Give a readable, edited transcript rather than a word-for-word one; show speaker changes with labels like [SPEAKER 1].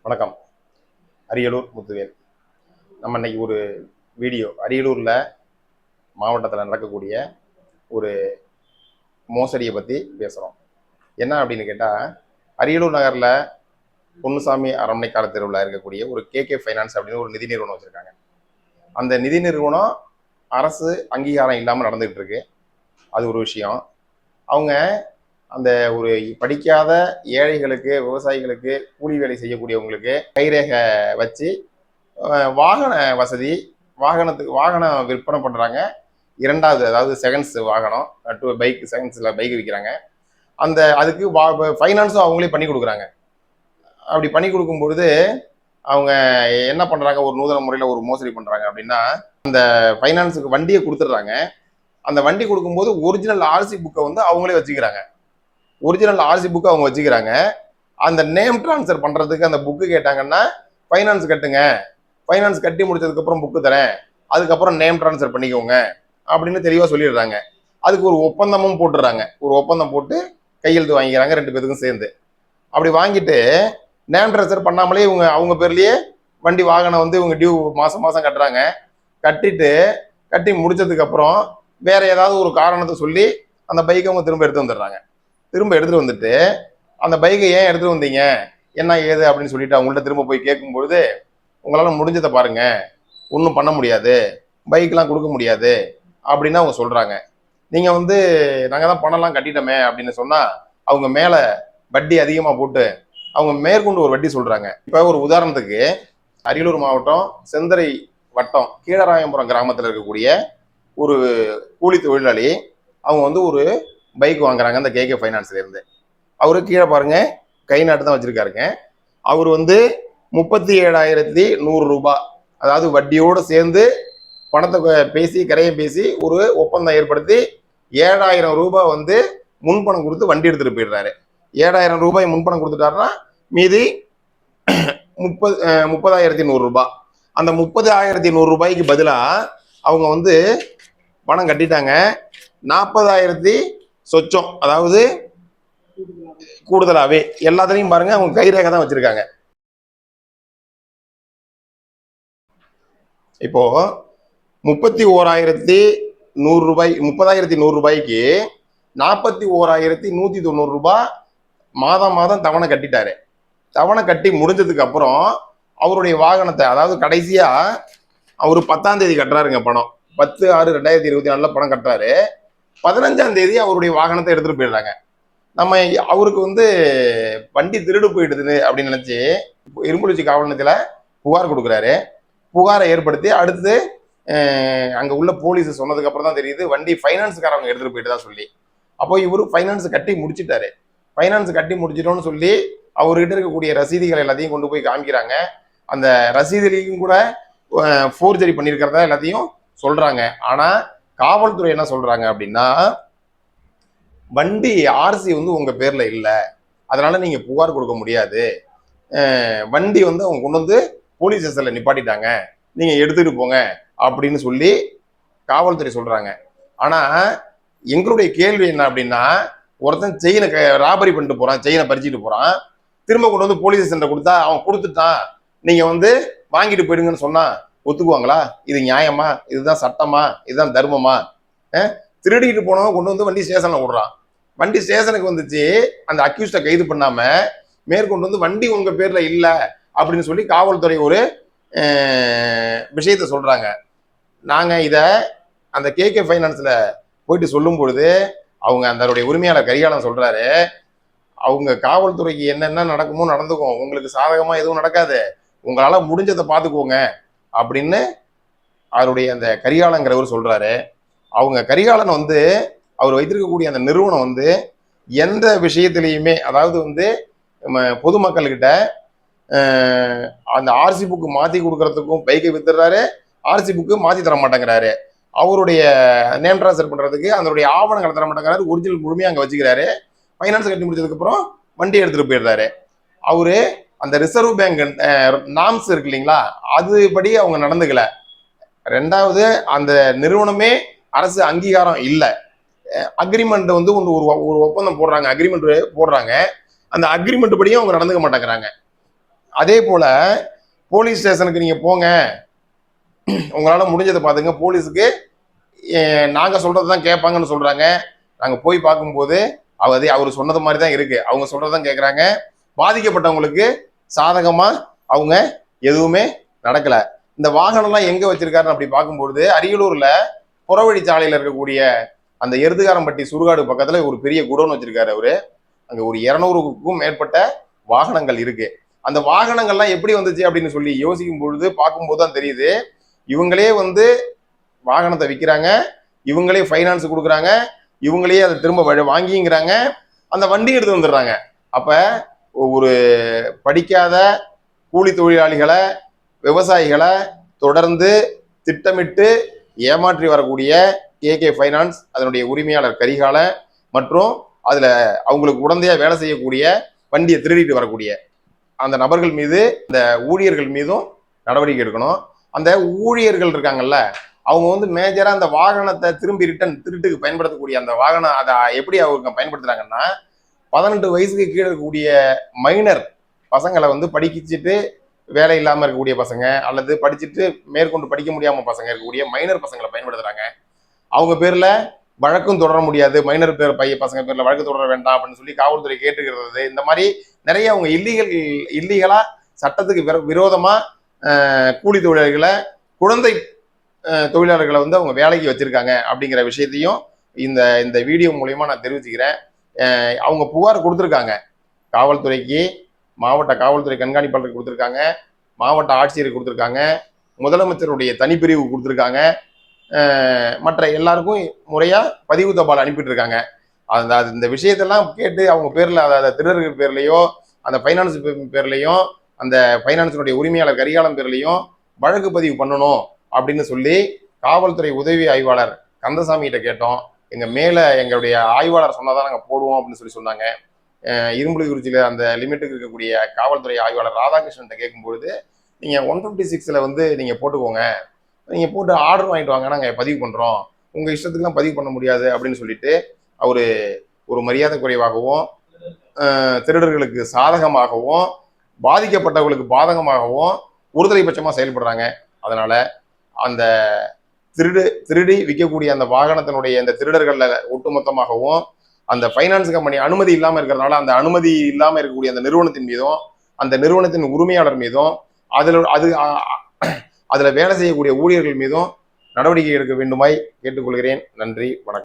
[SPEAKER 1] வணக்கம். அரியலூர் முத்துவேல். நம்ம இன்னைக்கு ஒரு வீடியோ அரியலூரில் மாவட்டத்தில் நடக்கக்கூடிய ஒரு மோசடியை பற்றி பேசுகிறோம். என்ன அப்படின்னு கேட்டால், அரியலூர் நகரில் பொன்னுசாமி அரண்மனைக்கால தெருவில் இருக்கக்கூடிய ஒரு கேகே ஃபைனான்ஸ் அப்படின்னு ஒரு நிதி நிறுவனம் வச்சுருக்காங்க. அந்த நிதி நிறுவனம் அரசு அங்கீகாரம் இல்லாமல் நடந்துகிட்டு இருக்கு. அது ஒரு விஷயம். அவங்க அந்த ஒரு படிக்காத ஏழைகளுக்கு, விவசாயிகளுக்கு, கூலி வேலை செய்யக்கூடியவங்களுக்கு கைரேகை வச்சு வாகன வசதி, வாகனம் விற்பனை பண்ணுறாங்க. இரண்டாவது, அதாவது செகண்ட்ஸ் வாகனம், பைக், செகண்ட்ஸில் பைக் விற்கிறாங்க. அதுக்கு ஃபைனான்ஸும் அவங்களே பண்ணி கொடுக்குறாங்க. அப்படி பண்ணி கொடுக்கும்பொழுது அவங்க என்ன பண்ணுறாங்க, ஒரு நூதன முறையில் ஒரு மோசடி பண்ணுறாங்க. அப்படின்னா, அந்த ஃபைனான்ஸுக்கு வண்டியை கொடுத்துட்றாங்க. அந்த வண்டி கொடுக்கும்போது ஒரிஜினல் ஆர்சி புக்கை வந்து அவங்களே வச்சுக்கிறாங்க. ஒரிஜினல் ஆர்சி புக்கு அவங்க வச்சுக்கிறாங்க. அந்த நேம் டிரான்ஸ்ஃபர் பண்ணுறதுக்கு அந்த புக்கு கேட்டாங்கன்னா, ஃபைனான்ஸ் கட்டுங்க, ஃபைனான்ஸ் கட்டி முடிச்சதுக்கப்புறம் புக்கு தரேன், அதுக்கப்புறம் நேம் டிரான்ஸ்ஃபர் பண்ணிக்கோங்க அப்படின்னு தெளிவாக சொல்லிடுறாங்க. அதுக்கு ஒரு ஒப்பந்தமும் போட்டுடுறாங்க. ஒரு ஒப்பந்தம் போட்டு கையெழுத்து வாங்கிக்கிறாங்க 2 பேருக்கும் சேர்ந்து. அப்படி வாங்கிட்டு நேம் டிரான்ஸ்ஃபர் பண்ணாமலே அவங்க பேர்லேயே வண்டி வாகனம் வந்து இவங்க டியூ மாதம் கட்டுறாங்க. கட்டி முடிச்சதுக்கப்புறம் வேற ஏதாவது ஒரு காரணத்தை சொல்லி அந்த பைக்கை அவங்க திரும்ப எடுத்து வந்துடுறாங்க. திரும்ப எடுத்துகிட்டு வந்துட்டு, அந்த பைக்கை ஏன் எடுத்துகிட்டு வந்தீங்க, என்ன ஏது அப்படின்னு சொல்லிட்டு அவங்கள்ட்ட திரும்ப போய் கேட்கும்பொழுது, உங்களால் முடிஞ்சதை பாருங்க, ஒன்றும் பண்ண முடியாது, பைக்கெலாம் கொடுக்க முடியாது அப்படின்னு அவங்க சொல்கிறாங்க. நீங்கள் வந்து நாங்கள் தான் பணம்லாம் கட்டிட்டோமே அப்படின்னு சொன்னால், அவங்க மேலே வட்டி அதிகமாக போட்டு அவங்க மேற்கொண்டு ஒரு வட்டி சொல்கிறாங்க. இப்போ ஒரு உதாரணத்துக்கு, அரியலூர் மாவட்டம் செந்தரை வட்டம் கீழராயபுரம் கிராமத்தில் இருக்கக்கூடிய ஒரு கூலி தொழிலாளி, அவங்க வந்து ஒரு பைக் வாங்குறாங்க அந்த கேகே ஃபைனான்ஸ்ல இருந்து. அவரு கீழே பாருங்க, கை நாட்டு தான் வச்சிருக்காருங்க. அவர் வந்து 37,100 ரூபாய், அதாவது வட்டியோடு சேர்ந்து பணத்தை பேசி, கரையை பேசி ஒரு ஒப்பந்தம் ஏற்படுத்தி 7,000 ரூபாய் வந்து முன்பணம் கொடுத்து வண்டி எடுத்துட்டு போயிடுறாரு. 7,000 ரூபாய் முன்பணம் கொடுத்துட்டாருன்னா மீதி 30,100 ரூபாய். அந்த 30,100 ரூபாய்க்கு பதிலாக அவங்க வந்து பணம் கட்டிட்டாங்க. 40,000 சொச்சம், அதாவது கூடுதலாவே எல்லாத்துலயும் பாருங்க அவங்க கைரேகை தான் வச்சிருக்காங்க. இப்போ 31,100 ரூபாய், 30,100 ரூபாய்க்கு 41,190 ரூபாய் மாதம் தவணை கட்டிட்டாரு. தவணை கட்டி முடிஞ்சதுக்கு அப்புறம் அவருடைய வாகனத்தை, அதாவது கடைசியா அவரு 10ஆம் தேதி கட்டுறாருங்க பணம். 10/6/2024 பணம் கட்டுறாரு. 15ஆம் தேதி அவருடைய வாகனத்தை எடுத்துட்டு போயிடுறாங்க. நம்ம அவருக்கு வந்து வண்டி திருடு போயிடுதுன்னு அப்படின்னு நினைச்சு இரும்புலிச்சி காவல் நிலையத்துல புகார் கொடுக்குறாரு. புகாரை ஏற்படுத்தி அடுத்து அங்க உள்ள போலீஸ் சொன்னதுக்கு அப்புறம் தான் தெரியுது வண்டி ஃபைனான்ஸ்காரவங்க எடுத்துட்டு போயிட்டு தான் சொல்லி. அப்போ இவரு ஃபைனான்ஸ் கட்டி முடிச்சிட்டாரு. ஃபைனான்ஸ் கட்டி முடிச்சிட்டோன்னு சொல்லி அவர்கிட்ட இருக்கக்கூடிய ரசீதுகள் எல்லாத்தையும் கொண்டு போய் காமிக்கிறாங்க. அந்த ரசீதுலையும் கூட ஃபோர்ஜரி பண்ணியிருக்கிறதா எல்லாத்தையும் சொல்றாங்க. ஆனா காவல்துறை என்ன சொல்றாங்க அப்படின்னா, வண்டி ஆர்சி வந்து உங்க பேர்ல இல்லை, அதனால நீங்க புகார் கொடுக்க முடியாது, வண்டி வந்து அவங்க கொண்டு வந்து போலீஸ் ஸ்டேஷன்ல நிப்பாட்டிட்டாங்க, நீங்க எடுத்துட்டு போங்க அப்படின்னு சொல்லி காவல்துறை சொல்றாங்க. ஆனா எங்களுடைய கேள்வி என்ன அப்படின்னா, ஒருத்தன் செயினை ராபரி பண்ணிட்டு போறான், செயினை பறிச்சுட்டு போறான், திரும்ப கொண்டு வந்து போலீஸ் ஸ்டேஷன்ல கொடுத்தா அவன் கொடுத்துட்டான், நீங்க வந்து வாங்கிட்டு போயிடுங்கன்னு சொன்னா ஒத்துக்குவாங்களா? இது நியாயமா? இதுதான் சட்டமா? இதுதான் தர்மமா? திருடிட்டு போனவங்க கொண்டு வந்து வண்டி ஸ்டேஷன்ல விடுறான். வண்டி ஸ்டேஷனுக்கு வந்துச்சு, அந்த அக்யூஸ்ட கைது பண்ணாம மேற்கொண்டு வந்து வண்டி உங்க பேர்ல இல்ல அப்படின்னு சொல்லி காவல்துறை ஒரு விஷயத்த சொல்றாங்க. நாங்க இத அந்த கேகே ஃபைனான்ஸ்ல போயிட்டு சொல்லும் பொழுது அவங்க அதனுடைய உரிமையாளர் கரிகாலன் சொல்றாரு, அவங்க காவல்துறைக்கு என்னென்ன நடக்குமோ நடந்துக்கும், உங்களுக்கு சாதகமா எதுவும் நடக்காது, உங்களால முடிஞ்சதை பார்த்துக்கோங்க அப்படின்னு அவருடைய அந்த கரிகாலங்கிறவர் சொல்றாரு. அவங்க கரிகாலன் வந்து அவர் வைத்திருக்கக்கூடிய அந்த நிறுவனம் வந்து எந்த விஷயத்திலையுமே, அதாவது வந்து பொதுமக்கள்கிட்ட அந்த ஆர்சி புக்கு மாத்தி கொடுக்கறதுக்கும் பைக்கை வித்துறாரு, ஆர்சி புக்கு மாத்தி தர மாட்டேங்கிறாரு, அவருடைய நேம் டிரான்ஸ்ஃபர் பண்றதுக்கு அதனுடைய ஆவணங்களை தர மாட்டேங்கிறாரு, ஒரிஜினல் முழுமையாக அங்கே வச்சுக்கிறாரு. ஃபைனான்ஸ் கட்டி முடிச்சதுக்கு அப்புறம் வண்டி எடுத்துட்டு போயிடுறாரு. அவரு அந்த ரிசர்வ் பேங்க் நாம்ஸ் இருக்கு இல்லைங்களா, அதுபடி அவங்க நடந்துக்கல. ரெண்டாவது, அந்த நிறுவனமே அரசு அங்கீகாரம் இல்லை. அக்ரிமெண்ட் வந்து ஒரு ஒப்பந்தம் போடுறாங்க, அக்ரிமெண்ட் போடுறாங்க, அந்த அக்ரிமெண்ட் படியும் அவங்க நடந்துக்க மாட்டேங்கிறாங்க. அதே போல போலீஸ் ஸ்டேஷனுக்கு நீங்க போங்க, உங்களால முடிஞ்சதை பாத்துங்க. போலீஸுக்கு நாங்க சொல்றதுதான் கேட்பாங்கன்னு சொல்றாங்க. நாங்க போய் பார்க்கும்போது அவர் சொன்னது மாதிரி தான் இருக்கு. அவங்க சொல்றதான் கேட்கறாங்க. பாதிக்கப்பட்டவங்களுக்கு சாதகமா அவங்க எதுவுமே நடக்கல. இந்த வாகனம் எல்லாம் எங்க வச்சிருக்காருன்னு அப்படி பார்க்கும்போது அரியலூர்ல புறவழிச்சாலையில இருக்கக்கூடிய அந்த எருதுகாரம்பட்டி சுடுகாடு பக்கத்துல ஒரு பெரிய குடோன் வச்சிருக்காரு அவரு. அங்க ஒரு 200க்கும் மேற்பட்ட வாகனங்கள் இருக்கு. அந்த வாகனங்கள்லாம் எப்படி வந்துச்சு அப்படின்னு சொல்லி யோசிக்கும் பொழுது பார்க்கும்போது தான் தெரியுது, இவங்களே வாகனத்தை விற்கிறாங்க, இவங்களே ஃபைனான்ஸ் கொடுக்குறாங்க, இவங்களே அதை திரும்ப வாங்கிங்கிறாங்க, அந்த வண்டி எடுத்து வந்துடுறாங்க. அப்ப ஒரு படிக்காத கூலி தொழிலாளிகளை, விவசாயிகளை தொடர்ந்து திட்டமிட்டு ஏமாற்றி வரக்கூடிய கேகே ஃபைனான்ஸ், அதனுடைய உரிமையாளர் கரிகால மற்றும் அதுல அவங்களுக்கு உடந்தையா வேலை செய்யக்கூடிய வண்டியை திருடிட்டு வரக்கூடிய அந்த நபர்கள் மீது, இந்த ஊழியர்கள் மீதும் நடவடிக்கை எடுக்கணும். அந்த ஊழியர்கள் இருக்காங்கல்ல, அவங்க மேஜரா அந்த வாகனத்தை திரும்பி ரிட்டர்ன் திருட்டுக்கு பயன்படுத்தக்கூடிய அந்த வாகனம் அதை எப்படி அவங்க பயன்படுத்துறாங்கன்னா, 18 வயசுக்கு கீழே இருக்கக்கூடிய மைனர் பசங்களை படிச்சுட்டு வேலை இல்லாம இருக்கக்கூடிய பசங்க, அல்லது படிச்சுட்டு மேற்கொண்டு படிக்க முடியாம பசங்க இருக்கக்கூடிய மைனர் பசங்களை பயன்படுத்துறாங்க. அவங்க பேர்ல வழக்கும் தொடர முடியாது, மைனர் பேர் பசங்க பேர்ல வழக்கு தொடர வேண்டாம் அப்படின்னு சொல்லி காவல்துறை கேட்டுக்கிறது. இந்த மாதிரி நிறைய அவங்க இல்லீகலா சட்டத்துக்கு விரோதமா கூலி தொழிலாளர்களை, குழந்தை தொழிலாளர்களை அவங்க வேலைக்கு வச்சிருக்காங்க அப்படிங்கிற விஷயத்தையும் இந்த வீடியோ மூலயமா நான் தெரிவிச்சுக்கிறேன். அவங்க புகார் கொடுத்துருக்காங்க காவல்துறைக்கு, மாவட்ட காவல்துறை கண்காணிப்பாளருக்கு கொடுத்துருக்காங்க, மாவட்ட ஆட்சியருக்கு கொடுத்துருக்காங்க, முதலமைச்சருடைய தனிப்பிரிவு கொடுத்துருக்காங்க, மற்ற எல்லாருக்கும் முறையா பதிவு தபால் அனுப்பிட்டு இருக்காங்க. இந்த விஷயத்தெல்லாம் கேட்டு அவங்க பேர்ல, அதாவது திருடர்கள் பேர்லயோ, அந்த ஃபைனான்ஸ் பேர்லயும், அந்த ஃபைனான்ஸினுடைய உரிமையாளர் கரிகாலம் பேர்லயும் வழக்கு பதிவு பண்ணணும் அப்படின்னு சொல்லி காவல்துறை உதவி ஆய்வாளர் கந்தசாமி கிட்ட கேட்டோம். எங்களுடைய ஆய்வாளர் சொன்னாதான் நாங்க போடுவோம் அப்படின்னு சொல்லி சொன்னாங்க. இரும்புலிகுறிச்சியில அந்த லிமிட்டுக்கு இருக்கக்கூடிய காவல்துறை ஆய்வாளர் ராதாகிருஷ்ணன் கேட்கும்பொழுது, நீங்க 156ல நீங்க போட்டுக்கோங்க, நீங்க போட்டு ஆர்டர் வாங்கிட்டு வாங்க, நாங்க பதிவு பண்றோம், உங்க இஷ்டத்துக்குலாம் பதிவு பண்ண முடியாது அப்படின்னு சொல்லிட்டு அவரு ஒரு மரியாதை குறைவாகவும், திருடர்களுக்கு சாதகமாகவும், பாதிக்கப்பட்டவர்களுக்கு பாதகமாகவும் ஒருதலை பட்சமா செயல்படுறாங்க. அதனால அந்த திருடி விற்கக்கூடிய அந்த வாகனத்தினுடைய இந்த திருடர்கள்ல ஒட்டுமொத்தமாகவும், அந்த ஃபைனான்ஸ் கம்பெனி அனுமதி இல்லாம இருக்கிறதுனால அந்த அனுமதி இல்லாம இருக்கக்கூடிய அந்த நிறுவனத்தின் மீதும், அந்த நிறுவனத்தின் உரிமையாளர் மீதும், அதுல வேலை செய்யக்கூடிய ஊழியர்கள் மீதும் நடவடிக்கை எடுக்க வேண்டுமாய் கேட்டுக்கொள்கிறேன். நன்றி, வணக்கம்.